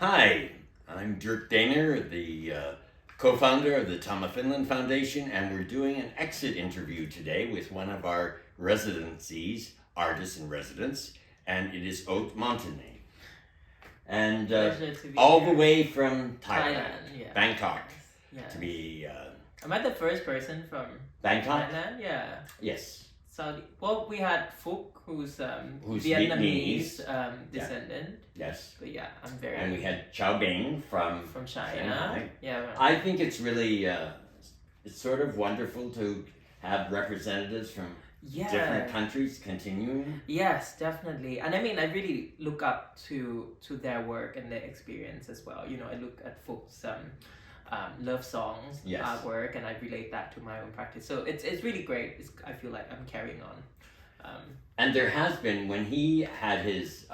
Hi, I'm Durk Dehner, the co-founder of the Tama Finland Foundation, and we're doing an exit interview today with one of our residencies, artists in residence, and it is Oat Montien. And Pleasure to be all here. the way from Thailand, Thailand, yeah. Bangkok, Yes. to be Am I the first person from Bangkok? Thailand? Yeah. Yes. Saudi. Well, we had Phúc, who's Who's Vietnamese Vietnamese. descendant. Yes. But yeah, I'm very And we had Chao Bing from China. Shanghai. Yeah. I think it's really it's sort of wonderful to have representatives from different countries continuing. Yes, definitely. And I mean, I really look up to their work and their experience as well. You know, I look at Phúc love songs, Yes. artwork, and I relate that to my own practice. So it's really great. I feel like I'm carrying on. And there has been, when he had his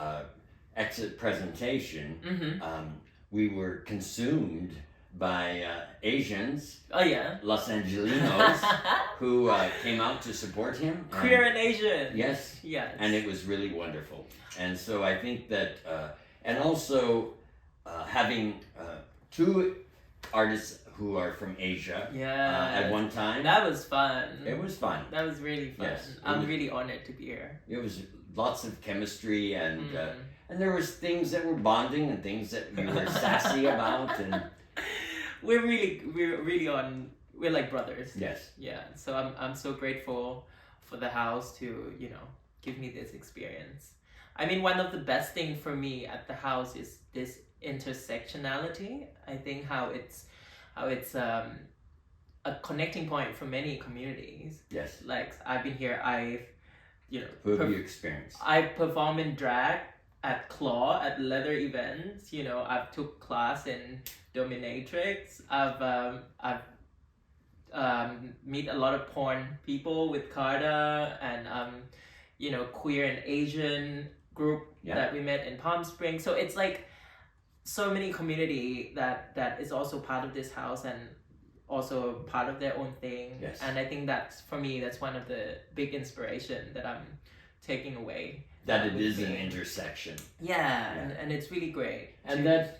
exit presentation, we were consumed by Asians, Oh yeah. Los Angelinos, who came out to support him. Queer and Asian. Yes. Yes. And it was really wonderful. And so I think that, and also having two artists who are from Asia at one time. That was fun. It was fun. That was really fun. Yes, I'm really honored to be here. It was lots of chemistry and there was things that were bonding and things that we were sassy about, and we're like brothers. yes. Yeah. So I'm so grateful for the house to, give me this experience. I mean, one of the best things for me at the house is this intersectionality. I think how it's a connecting point for many communities. Yes. Like I've been here, Who have you experienced? I perform in drag at Claw at leather events. I've took class in dominatrix. I've meet a lot of porn people with Carta and queer and Asian group that we met in Palm Springs. So it's like so many community that is also part of this house and also part of their own thing. Yes. And I think that's, for me, that's one of the big inspiration that I'm taking away. That it is an intersection. Yeah. And it's really great. And that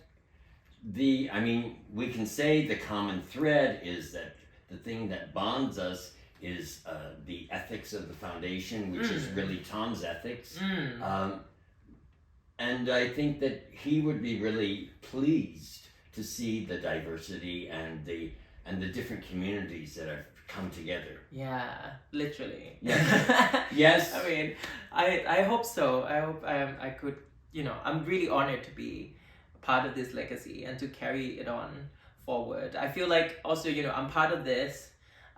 we can say the common thread is that the thing that bonds us is the ethics of the foundation, which is really Tom's ethics. And I think that he would be really pleased to see the diversity and the different communities that have come together. Yeah, literally. Yeah. Yes. I mean, I hope so. I hope I could, I'm really honored to be part of this legacy and to carry it on forward. I feel like also, I'm part of this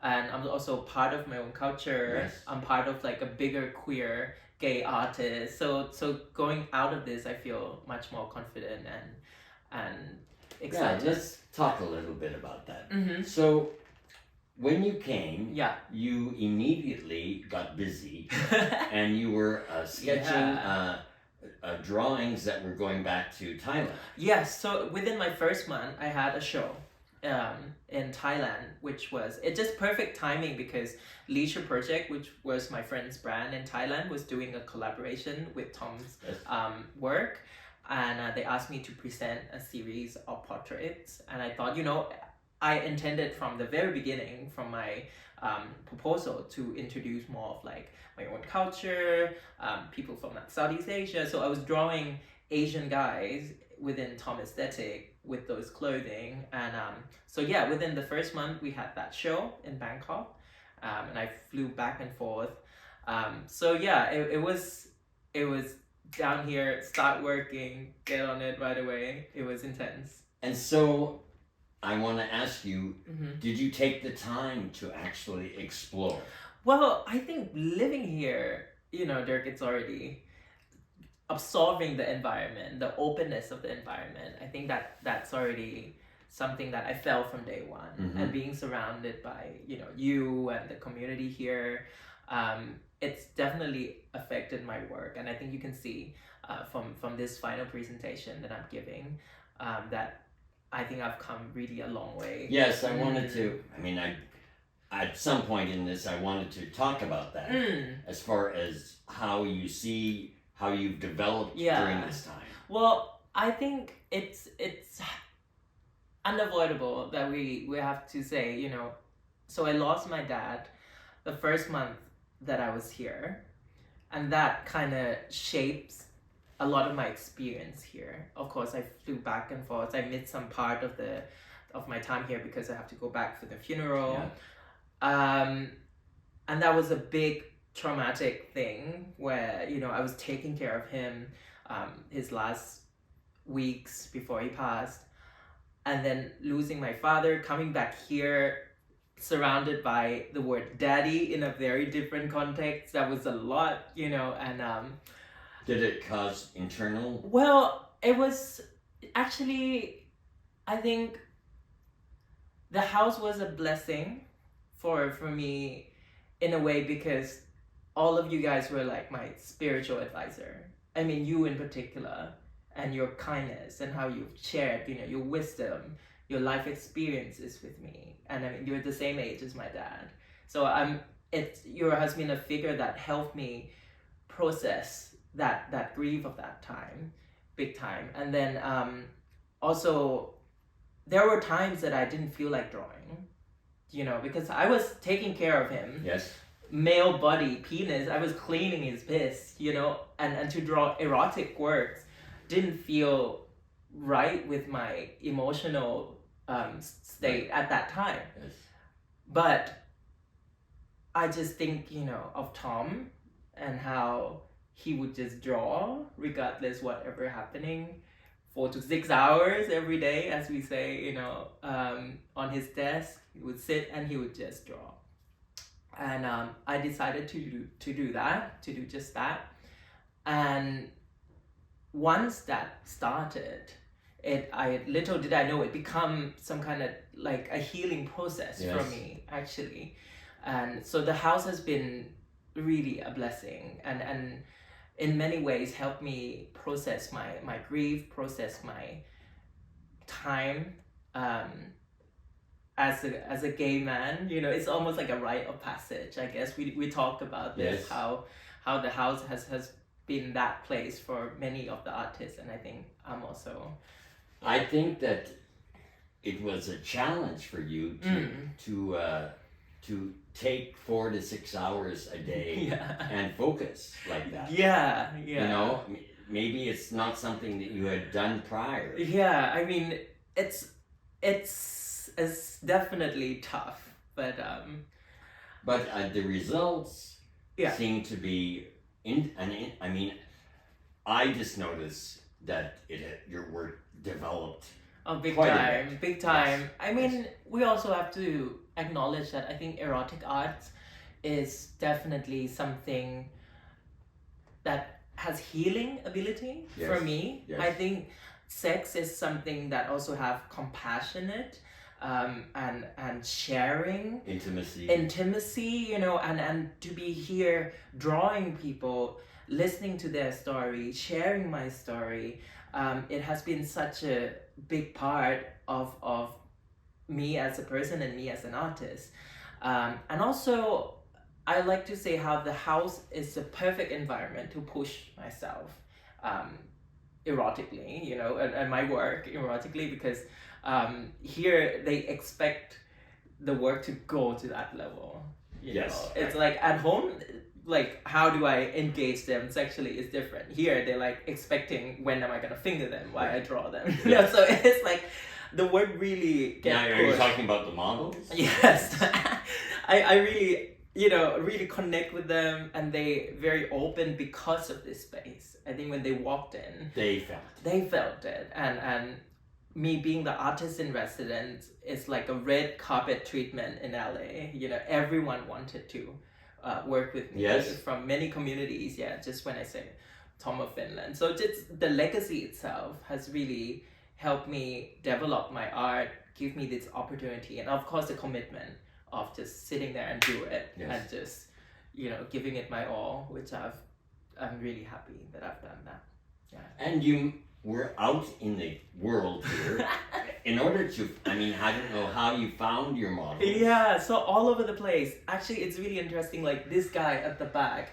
and I'm also part of my own culture. Yes. I'm part of like a bigger queer gay artist. So going out of this, I feel much more confident and excited. Yeah, let's talk a little bit about that. Mm-hmm. So, when you came, Yeah. you immediately got busy, and you were sketching drawings that were going back to Thailand. Yes, so within my first month, I had a show in Thailand, which was just perfect timing because Leisure Project, which was my friend's brand in Thailand, was doing a collaboration with Tom's work. And they asked me to present a series of portraits. And I thought, I intended from the very beginning, from my proposal, to introduce more of like my own culture, people from Southeast Asia. So I was drawing Asian guys within Tom aesthetic with those clothing. And within the first month, we had that show in Bangkok. And I flew back and forth. It was down here, start working, get on it right away. It was intense. And so, I want to ask you, did you take the time to actually explore? Well, I think living here, Durk, it's already absorbing the environment, the openness of the environment. I think that's already something that I felt from day one. And being surrounded by, you and the community here, it's definitely affected my work. And I think you can see from this final presentation that I'm giving that I think I've come really a long way. Yes, I wanted to, at some point in this, I wanted to talk about that as far as how you've developed during this time. Well, I think it's unavoidable that we have to say, you know, so I lost my dad the first month that I was here, and that kind of shapes a lot of my experience here. Of course, I flew back and forth. I missed some part of my time here because I have to go back for the funeral. Yeah. And that was a big traumatic thing where, you know, I was taking care of him his last weeks before he passed, and then losing my father, coming back here surrounded by the word daddy in a very different context. That was a lot, you know. And did it cause internal? Well, it was actually, I think the house was a blessing for me in a way, because all of you guys were like my spiritual advisor. I mean, you in particular, and your kindness and how you've shared, you know, your wisdom, your life experiences with me. And I mean, you're the same age as my dad. So your has been a figure that helped me process that grief of that time, big time. And then also, there were times that I didn't feel like drawing, you know, because I was taking care of him. Yes. Male body, penis, I was cleaning his piss, you know, and to draw erotic works didn't feel right with my emotional state at that time. Yes. But I just think, you know, of Tom and how he would just draw regardless whatever happening, 4 to 6 hours every day, as we say, you know, on his desk. He would sit and he would just draw. And I decided to do just that. And once that started, little did I know it become some kind of like a healing process. Yes. For me, actually. And so the house has been really a blessing, and in many ways helped me process my grief, process my time as a gay man. You know, it's almost like a rite of passage, I guess. We talked about this. Yes. How the house has been that place for many of the artists, and I think I'm also. I think that it was a challenge for you to take 4 to 6 hours a day. Yeah. And focus like that. Yeah. You know, maybe it's not something that you had done prior. Yeah, I mean, it's definitely tough, but the results seem to be I mean, I just noticed that your work developed. Oh, big time. Yes. I mean, we also have to acknowledge that I think erotic art is definitely something that has healing ability. Yes. For me. Yes. I think sex is something that also have compassionate and sharing. Intimacy, you know, and to be here drawing people, listening to their story, sharing my story. It has been such a big part of me as a person and me as an artist. And also, I like to say how the house is the perfect environment to push myself erotically, you know, and my work erotically, because here they expect the work to go to that level. You know? It's like at home, like, how do I engage them sexually is different. Here, they're like expecting, when am I gonna finger them while I draw them? You know, so it's like the work really gets Now, are you talking about the models? Yes. I really, you know, really connect with them, and they very open because of this space. I think when they walked in, they felt it, and me being the artist in residence is like a red carpet treatment in LA. You know, everyone wanted to work with me. Yes. From many communities. Yeah, just when I say Tom of Finland. So just the legacy itself has really helped me develop my art, give me this opportunity, and of course the commitment of just sitting there and do it. Yes. And just, you know, giving it my all, which I'm really happy that I've done that. Yeah. And you were out in the world here in order to, I mean, I don't know how you found your models. Yeah, so all over the place. Actually, it's really interesting, like this guy at the back,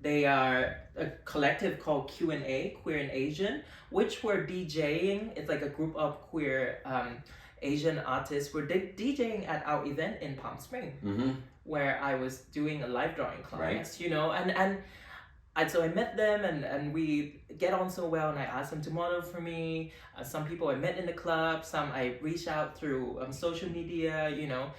They are a collective called Q&A, Queer and Asian, which were DJing. It's like a group of queer Asian artists were DJing at our event in Palm Springs, where I was doing a live drawing class, you know, so I met them and we get on so well, and I asked them to model for me. Some people I met in the club, some I reached out through social media, you know.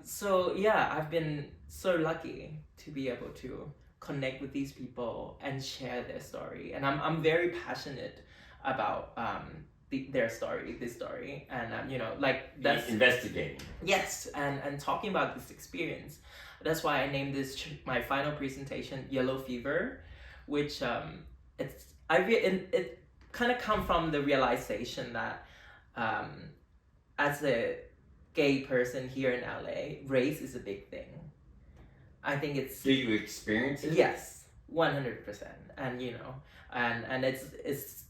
So yeah, I've been so lucky to be able to connect with these people and share their story, and I'm very passionate about this story, and you know, like that's investigating. Yes, and talking about this experience. That's why I named this my final presentation Yellow Fever, which it kind of come from the realization that as a gay person here in LA, race is a big thing. I think it's. Do you experience it? Yes, 100%, and you know, and it's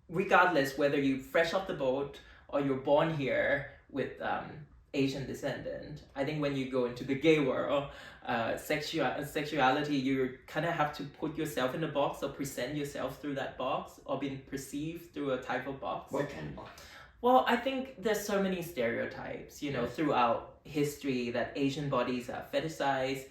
regardless whether you fresh off the boat or you're born here with Asian descendant. I think when you go into the gay world, sexuality, you kind of have to put yourself in a box or present yourself through that box or being perceived through a type of box. What kind of box? Well, I think there's so many stereotypes, you know, throughout history that Asian bodies are fetishized,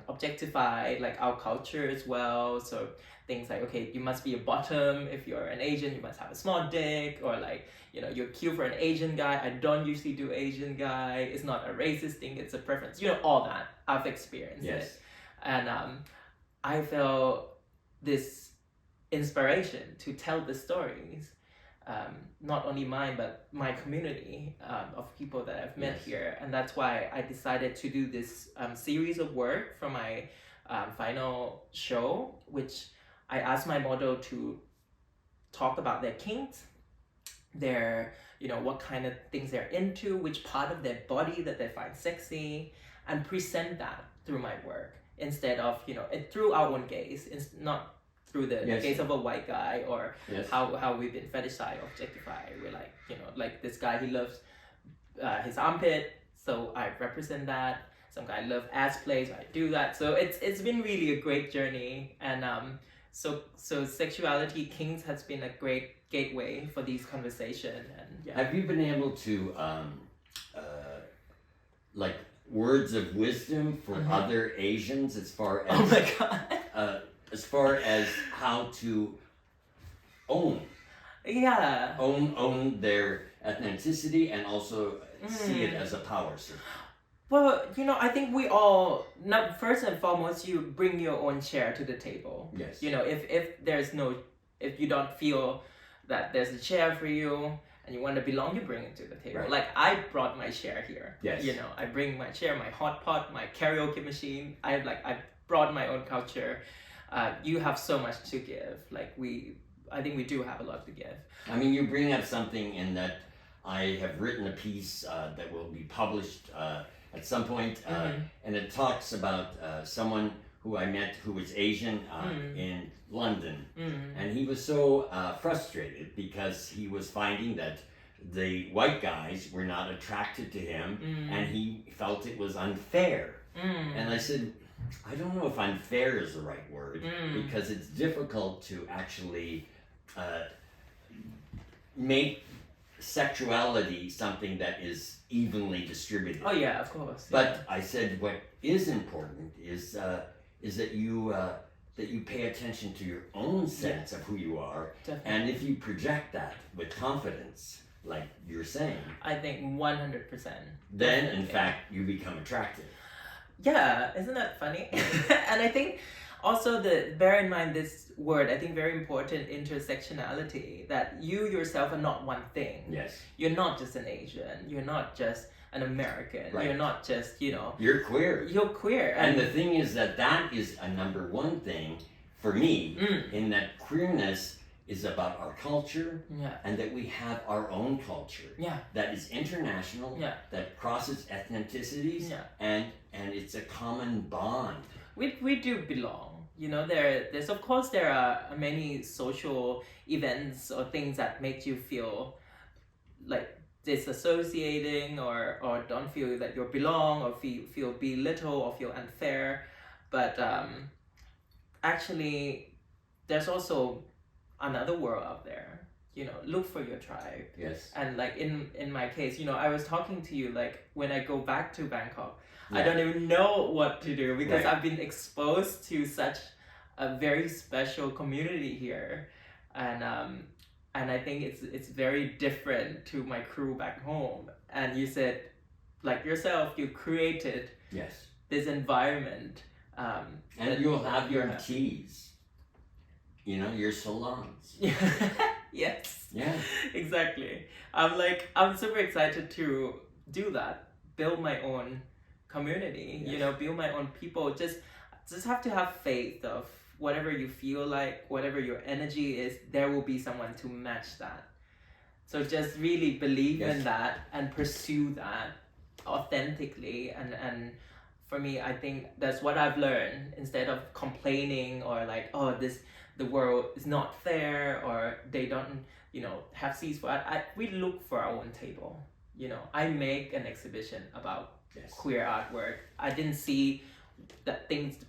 objectified, like our culture as well. So things like, okay, you must be a bottom. If you're an Asian, you must have a small dick, or like, you know, you're cute for an Asian guy. I don't usually do Asian guy. It's not a racist thing. It's a preference. You know, all that. I've experienced it. And I felt this inspiration to tell the stories. Not only mine, but my community of people that I've met here. And that's why I decided to do this series of work for my final show, which I asked my model to talk about their kinks, their, you know, what kind of things they're into, which part of their body that they find sexy, and present that through my work instead of, you know, it through our own gaze. It's not through the gaze of a white guy, or how we've been fetishized, objectified. We're like, you know, like this guy, he loves his armpit, so I represent that. Some guy loves ass play, so I do that. So it's been really a great journey, and so sexuality, kinks has been a great gateway for these conversations. And have you been able to like words of wisdom for other Asians as far as oh my god. As far as how to own their ethnicity and also see it as a power circle? Well, you know, I think we all, not first and foremost, you bring your own chair to the table. Yes. You know, if you don't feel that there's a chair for you and you want to belong, you bring it to the table. Right. Like I brought my chair here. Yes. You know, I bring my chair, my hot pot, my karaoke machine. I brought my own culture. You have so much to give. I think we do have a lot to give. I mean, you bring up something in that I have written a piece that will be published at some point, and it talks about someone who I met who was Asian in London, and he was so frustrated because he was finding that the white guys were not attracted to him, and he felt it was unfair. And I said, I don't know if unfair is the right word, because it's difficult to actually make sexuality something that is evenly distributed. Oh yeah, of course. But I said what is important is that you pay attention to your own sense of who you are. Definitely. And if you project that with confidence, like you're saying, I think 100%. then in fact you become attractive. Yeah, isn't that funny? And I think also bear in mind this word, I think very important, intersectionality, that you yourself are not one thing. Yes. You're not just an Asian, you're not just an American, Right. you're not just, you know. You're queer. You're queer. And the thing is that is a number one thing for me, in that queerness is about our culture, and that we have our own culture that is international, that crosses ethnicities, and it's a common bond. We do belong. You know, there's of course there are many social events or things that make you feel like disassociating or don't feel that you belong or feel belittled or feel unfair, but actually, there's also another world out there. Look for your tribe. Yes. And like in my case, I was talking to you like when I go back to Bangkok, I Yeah. don't even know what to do because Right. I've been exposed to such a very special community here, and I think it's very different to my crew back home. And you said, like yourself, you created Yes. this environment. And that you'll have your you're- teas. Your salons. Yes. Yeah. Exactly. I'm super excited to do that, build my own community. Yes. Build my own people. Just have to have faith of whatever you feel like, whatever your energy is, there will be someone to match that. So just really believe Yes. in that and pursue that authentically. And for me, I think that's what I've learned. Instead of complaining or like, oh, the world is not fair, or they don't, have seats for it. We look for our own table. I make an exhibition about Yes. queer artwork. I didn't see the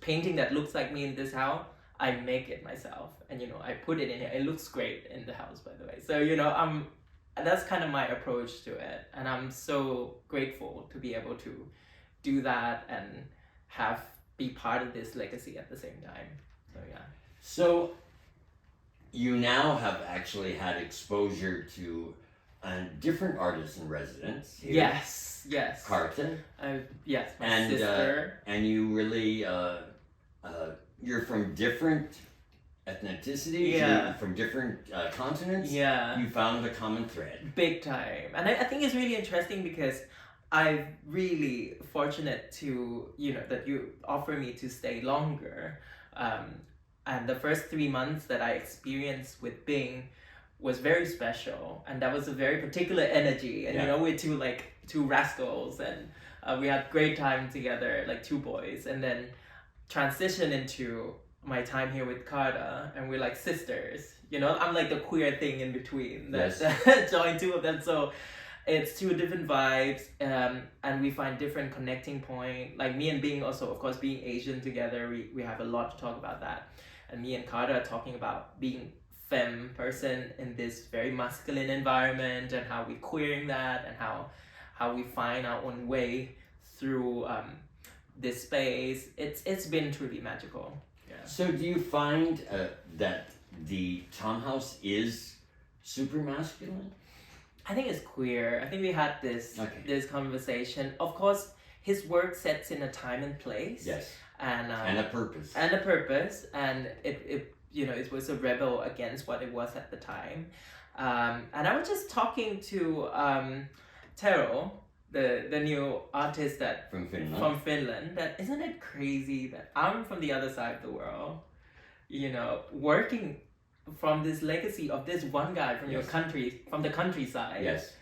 painting that looks like me in this house. I make it myself, and I put it in here. It looks great in the house, by the way. So that's kind of my approach to it, and I'm so grateful to be able to do that and be part of this legacy at the same time. So yeah. So, you now have actually had exposure to different artists in residence. Here. Yes. Carton. Yes, my And, sister. And you really, you're from different ethnicities. Yeah. You're from different continents. Yeah. You found a common thread. Big time. And I think it's really interesting because I'm really fortunate to, that you offer me to stay longer. And the first 3 months that I experienced with Bing was very special. And that was a very particular energy. And, we're two rascals. And we had great time together, like two boys. And then transition into my time here with Carter. And we're like sisters. I'm like the queer thing in between. Yes. That joined two of them. So it's two different vibes, and we find different connecting point. Like me and Bing also, of course, being Asian together, we have a lot to talk about that. And me and Carter are talking about being femme person in this very masculine environment, and how we queering that, and how we find our own way through this space. It's been truly magical. Yeah. So do you find that the Tom House is super masculine? I think it's queer. I think we had this conversation. Of course, his work sets in a time and place. Yes. And a purpose. And a purpose, and it was a rebel against what it was at the time. And I was just talking to Tero, the new artist that from Finland. That isn't it crazy that I'm from the other side of the world, working from this legacy of this one guy from your country, from the countryside. Yes.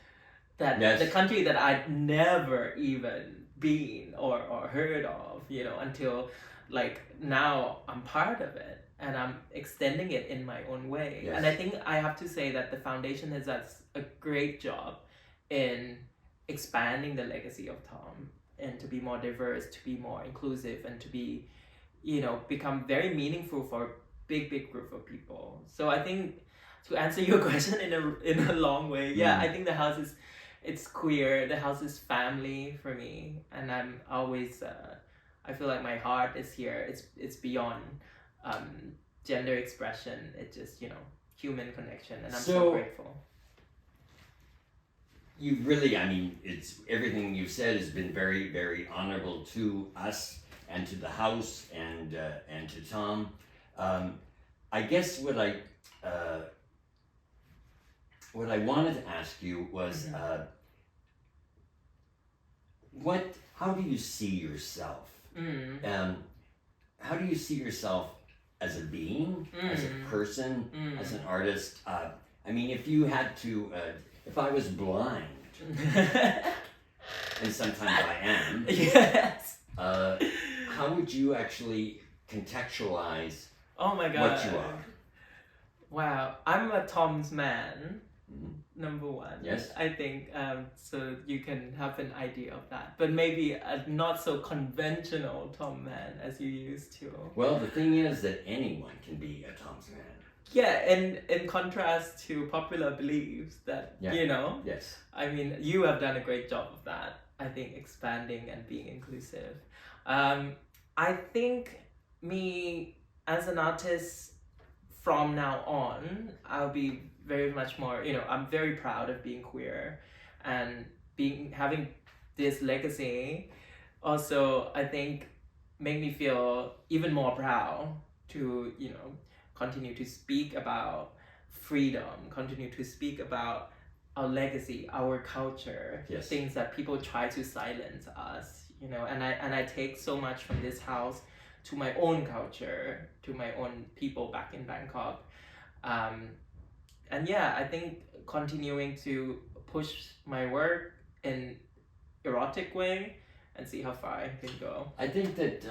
The country that I'd never even been or heard of, until like now I'm part of it and I'm extending it in my own way. Yes. And I think I have to say that the foundation has done a great job in expanding the legacy of Tom, and to be more diverse, to be more inclusive, and to be, become very meaningful for big group of people. So I think, to answer your question in a long way, I think the house it's queer. The house is family for me, and I'm always I feel like my heart is here. It's beyond gender expression. It's just human connection, and I'm so grateful. You really, it's everything you've said has been very, very honorable to us and to the house and to Tom. I guess what I wanted to ask you was, how do you see yourself? How do you see yourself as a being, as a person, as an artist? If you had to, if I was blind, and sometimes I am, yes. How would you actually contextualize oh my God. what you are? Wow, I'm a Tom's man. Number one. Yes. I think so you can have an idea of that. But maybe a not so conventional Tom man as you used to. Well, the thing is that anyone can be a Tom's man. Yeah, in contrast to popular beliefs that, you know, Yes. I mean, you have done a great job of that. I think expanding and being inclusive. I think me as an artist from now on, I'll be very much more, you know, I'm very proud of being queer and having this legacy. Also, I think make me feel even more proud to, you know, continue to speak about freedom, continue to speak about our legacy, our culture, Yes. things that people try to silence us, you know, and I take so much from this house to my own culture, to my own people back in Bangkok. And yeah, I think continuing to push my work in erotic way and see how far I can go. I think that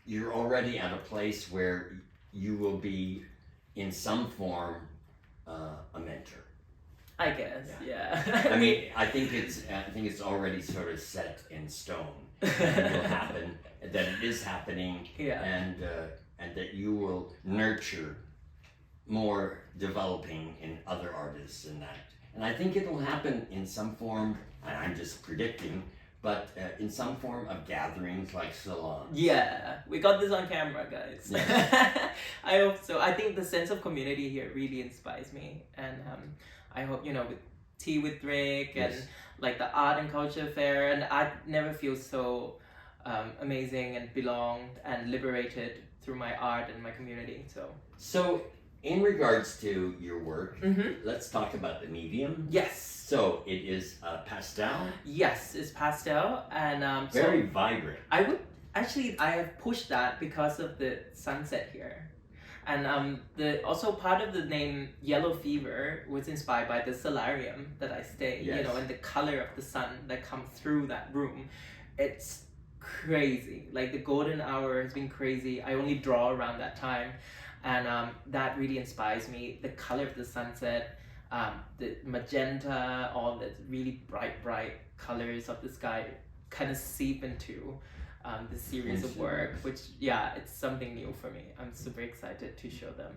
you're already at a place where you will be in some form a mentor. I guess, yeah. I mean, I think it's already sort of set in stone that it will happen, that it is happening, Yeah. and that you will nurture more developing in other artists and that. And I think it will happen in some form, and I'm just predicting, but in some form of gatherings like salons. Yeah, we got this on camera, guys. Yes. I hope so. I think the sense of community here really inspires me, and I hope, you know, with Tea with Rick and Yes. like the art and culture fair, and I never feel so amazing and belonged and liberated through my art and my community. So, in regards to your work, Mm-hmm. let's talk about the medium. Yes. So it is pastel, Yes, it's pastel, and very vibrant. I have pushed that because of the sunset here. And also part of the name Yellow Fever was inspired by the solarium that I stay, you Yes. know, and the color of the sun that comes through that room. It's crazy. Like the golden hour has been crazy. I only draw around that time. And that really inspires me. The color of the sunset, the magenta, all the really bright colors of the sky kind of seep into the series of work, which, yeah, it's something new for me. I'm super excited to show them.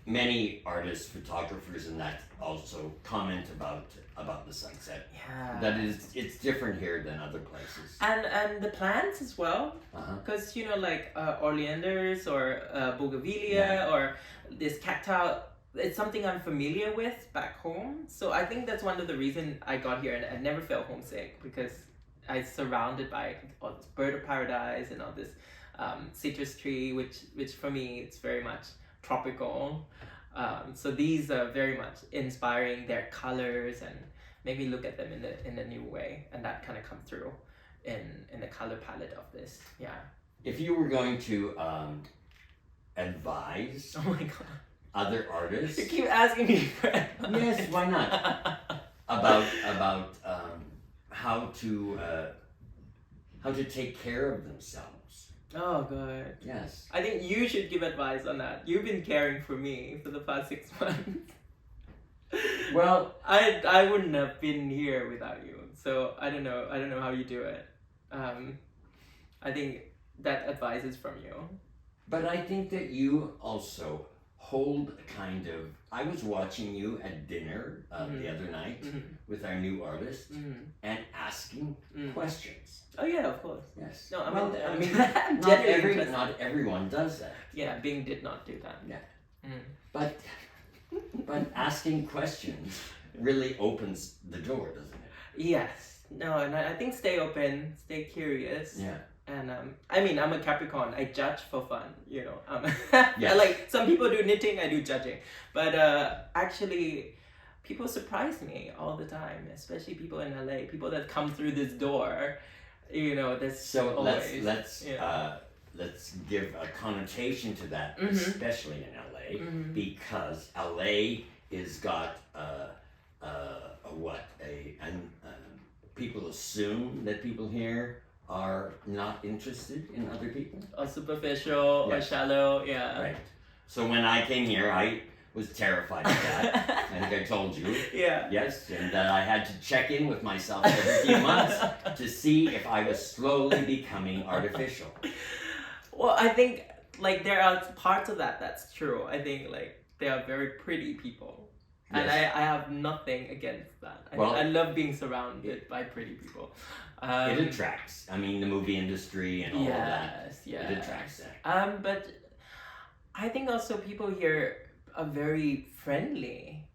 Many artists, photographers, and that also comment about the sunset. Yeah. That is, it's different here than other places. And the plants as well, Uh-huh. because you know, like oleanders or bougainvillea or this cacti, it's something I'm familiar with back home. So I think that's one of the reasons I got here, and I never felt homesick because I was surrounded by all this bird of paradise and all this citrus tree, which for me it's very much tropical. So these are very much inspiring, their colors, and make me look at them in a new way, and that kind of come through in the color palette of this. Yeah. If you were going to advise Oh my god. other artists, You keep asking me for advice. yes, why not? About how to take care of themselves. Oh god. Yes. I think you should give advice on that. You've been caring for me for the past 6 months. Well, I wouldn't have been here without you. So I don't know how you do it. I think that advice is from you. but I think that you also hold a kind of. I was watching you at dinner the other night with our new artist and asking questions. Oh yeah, of course. Yes. No, well, I mean, I'm not genuinely interested. not everyone does that. Yeah, Bing did not do that. Yeah. Mm. But asking questions really opens the door, doesn't it? Yes. No, and I think stay open, stay curious. Yeah. And I mean, I'm a Capricorn. I judge for fun, you know. Yes. Like some people do knitting, I do judging. But actually, people surprise me all the time, especially people in LA, people that come through this door. You know, that's So always, let's give a connotation to that, Mhm. especially in LA, because LA is got people assume that people here are not interested in other people. or superficial or Yes. shallow. Yeah. Right. So when I came here, I was terrified of that. I think I told you. Yeah. Yes, and that I had to check in with myself every few months to see if I was slowly becoming artificial. Well, I think like there are parts of that that's true. I think like they are very pretty people. And Yes. I have nothing against that. Well, I love being surrounded by pretty people. It attracts. I mean, the movie industry and all of that. Yes. It attracts that. But I think also people here are very friendly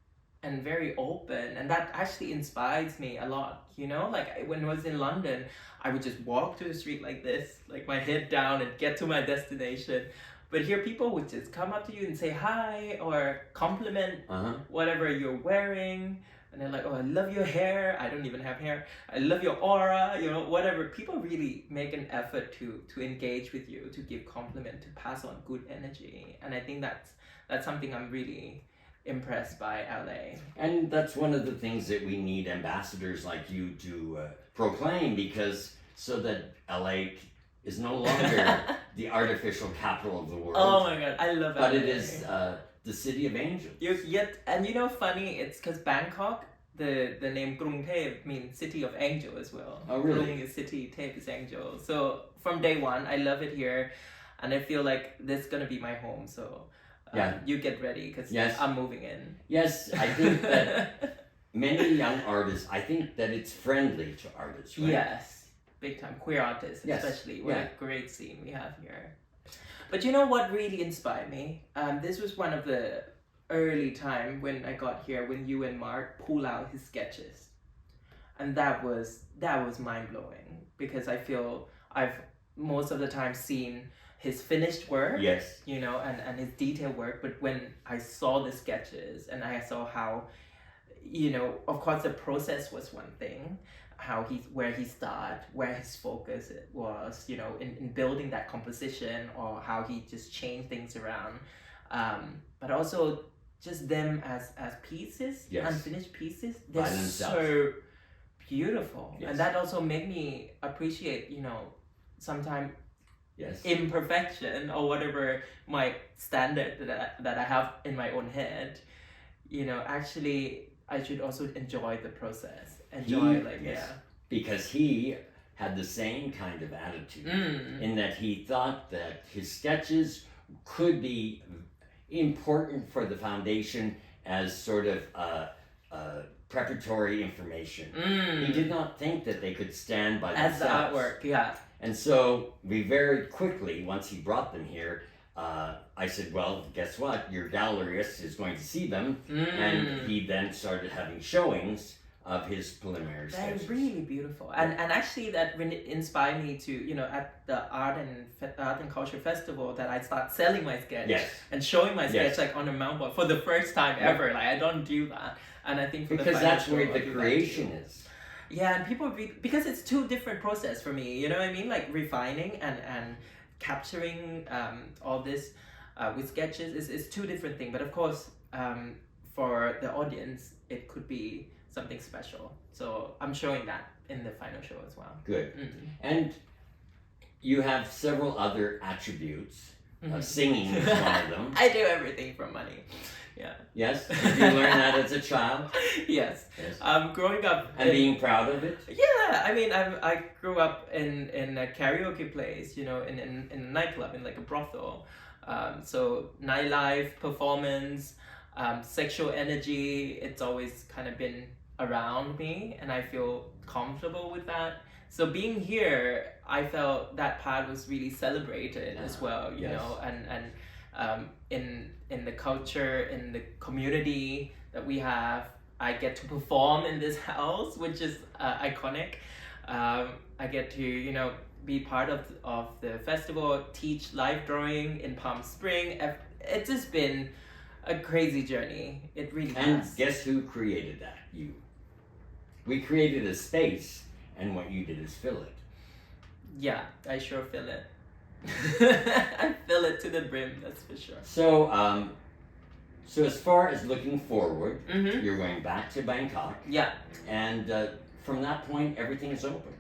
and very open, and that actually inspires me a lot. You know, like when I was in London, I would just walk to the street like this, like my head down, and get to my destination. But here, people would just come up to you and say hi or compliment whatever you're wearing. And they're like, oh, I love your hair. I don't even have hair. I love your aura, you know, whatever. People really make an effort to engage with you, to give compliment, to pass on good energy. And I think that's something I'm really impressed by LA. And that's one of the things that we need ambassadors like you to proclaim, because so that LA is no longer the artificial capital of the world. Oh my God, I love LA. But it is the city of angels. And you know, funny, it's because Bangkok, the name Krung Thep means city of angel as well. Oh, really? Krung is city, Thep is angel. So from day one, I love it here, and I feel like this is gonna be my home. So you get ready because I'm moving in. Yes, I think that many young artists, I think that it's friendly to artists, right? Yes, big time. Queer artists, Yes. especially. What a great scene we have here. But you know what really inspired me? This was one of the early time when I got here, when you and Mark pull out his sketches. And that was mind-blowing, because I feel I've most of the time seen his finished work, yes, you know, and his detailed work. But when I saw the sketches and I saw how, you know, of course the process was one thing, where he started, where his focus was, you know, in building that composition, or how he just changed things around, but also just them as pieces, unfinished pieces, they're so beautiful. And that also made me appreciate, you know, sometimes imperfection or whatever my standard that I have in my own head, you know, actually I should also enjoy the process. Because he had the same kind of attitude in that he thought that his sketches could be important for the foundation as sort of preparatory information. He did not think that they could stand by themselves. As the artwork, And so we very quickly, once he brought them here, I said, well, guess what? Your gallerist is going to see them. And he then started having showings of his preliminary sketches. They're really beautiful. And actually that really inspired me to, you know, at the Art and Culture Festival, that I start selling my sketch and showing my sketch like on a mountain for the first time ever. Like, I don't do that. And I think because that's where the creation is. Yeah, and people because it's two different process for me, you know what I mean? Like refining and capturing all this with sketches is two different things. But of course, for the audience, it could be something special. So I'm showing that in the final show as well. Good. And you have several other attributes. Singing is one of them. I do everything for money. Yeah. Yes? Did you learn that as a child? Yes. Growing up... And being proud of it? Yeah. I mean, I grew up in a karaoke place, you know, in a nightclub, in like a brothel. So nightlife, performance, sexual energy, it's always kind of been around me, and I feel comfortable with that. So being here, I felt that part was really celebrated as well, you know, and in the culture, in the community that we have, I get to perform in this house, which is iconic. I get to, you know, be part of the festival, teach live drawing in Palm Spring. It's just been a crazy journey. It really has. And guess who created that? You. We created a space, and what you did is fill it. Yeah, I sure fill it. I fill it to the brim, that's for sure. So, so as far as looking forward, you're going back to Bangkok. Yeah. And from that point, everything is open.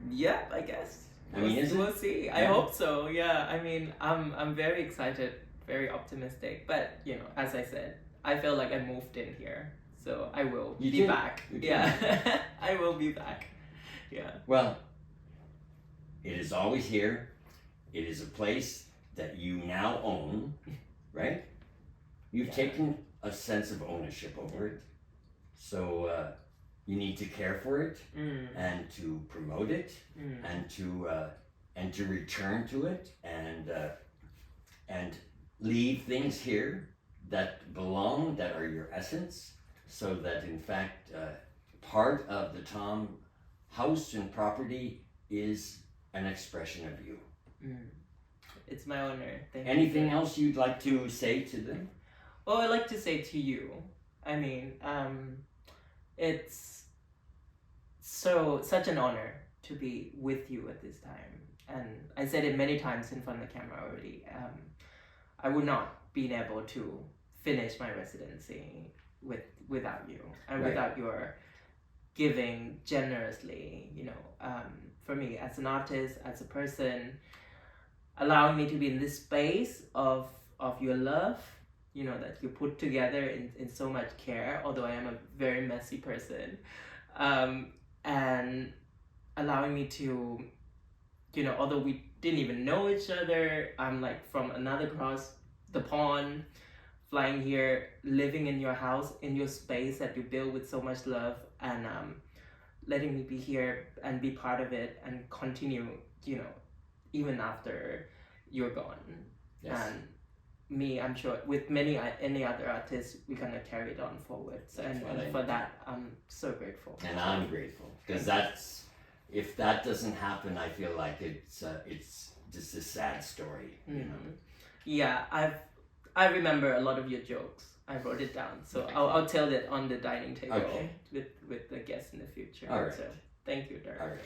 Yeah, I guess. I mean, we'll see. I hope so. Yeah. I mean, I'm very excited very optimistic. But you know, as I said, I feel like I moved in here, so I will You be did. back. You did. Yeah, I will be back. Yeah. Well, it is always here. It is a place that you now own, right? You've Yeah. taken a sense of ownership over it. So you need to care for it and to promote it and to return to it and leave things here that belong, that are your essence, so that in fact part of the Tom house and property is an expression of you. It's my honor. Thank you. Anything else you'd like to say to them? Well, I'd like to say to you, I mean, it's such an honor to be with you at this time. And I said it many times in front of the camera already. I would not been able to finish my residency without you and Right. without your giving generously, you know, for me as an artist, as a person, allowing me to be in this space of your love, you know, that you put together in so much care, although I am a very messy person, and allowing me to, you know, although we didn't even know each other, I'm like from another across the pond, flying here, living in your house, in your space that you build with so much love, and letting me be here and be part of it and continue, you know, even after you're gone. Yes. And me, I'm sure with any other artists, we're gonna carry it on forward. So, and what I for need. that, I'm so grateful. And I'm grateful because if that doesn't happen, I feel like it's just a sad story. You know. Yeah, I remember a lot of your jokes. I wrote it down, so Okay. I'll tell that on the dining table Okay. with the guests in the future. All right. So thank you, Durk. All right.